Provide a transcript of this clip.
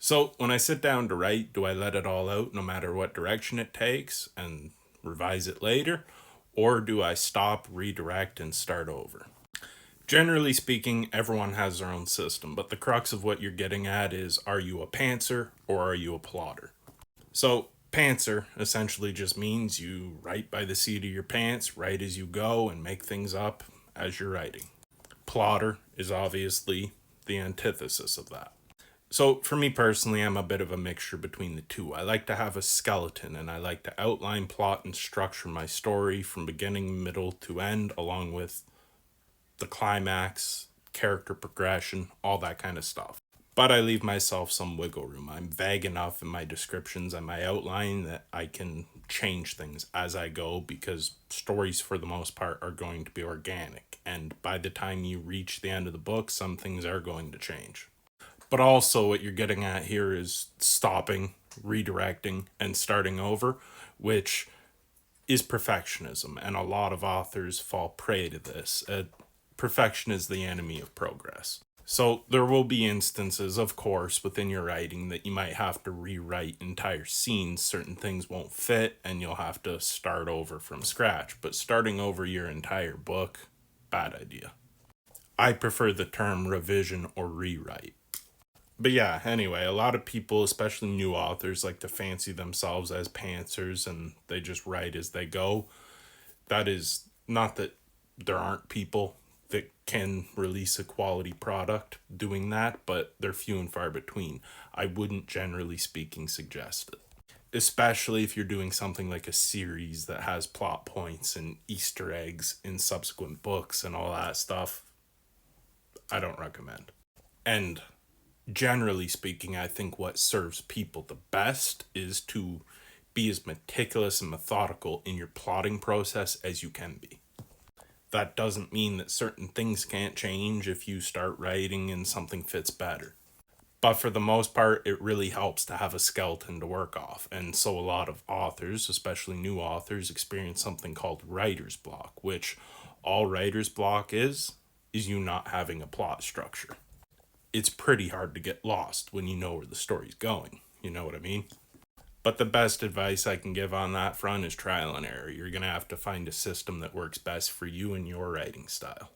So when I sit down to write, do I let it all out no matter what direction it takes and revise it later? Or do I stop, redirect, and start over? Generally speaking, everyone has their own system, but the crux of what you're getting at is, are you a pantser or are you a plotter? So, pantser essentially just means you write by the seat of your pants, write as you go, and make things up as you're writing. Plotter is obviously the antithesis of that. So, for me personally, I'm a bit of a mixture between the two. I like to have a skeleton and I like to outline, plot, and structure my story from beginning, middle to end, along with the climax, character progression, all that kind of stuff. But I leave myself some wiggle room. I'm vague enough in my descriptions and my outline that I can change things as I go because stories, for the most part, are going to be organic. And by the time you reach the end of the book, some things are going to change. But also, what you're getting at here is stopping, redirecting, and starting over, which is perfectionism. And a lot of authors fall prey to this. Perfection is the enemy of progress. So there will be instances, of course, within your writing that you might have to rewrite entire scenes. Certain things won't fit and you'll have to start over from scratch. But starting over your entire book, bad idea. I prefer the term revision or rewrite. But yeah, anyway, a lot of people, especially new authors, like to fancy themselves as pantsers and they just write as they go. That is not that there aren't people that can release a quality product doing that, but they're few and far between. I wouldn't, generally speaking, suggest it. Especially if you're doing something like a series that has plot points and Easter eggs in subsequent books and all that stuff. I don't recommend. And generally speaking, I think what serves people the best is to be as meticulous and methodical in your plotting process as you can be. That doesn't mean that certain things can't change if you start writing and something fits better. But for the most part, it really helps to have a skeleton to work off. And so a lot of authors, especially new authors, experience something called writer's block, which all writer's block is you not having a plot structure. It's pretty hard to get lost when you know where the story's going. You know what I mean? But the best advice I can give on that front is trial and error. You're going to have to find a system that works best for you and your writing style.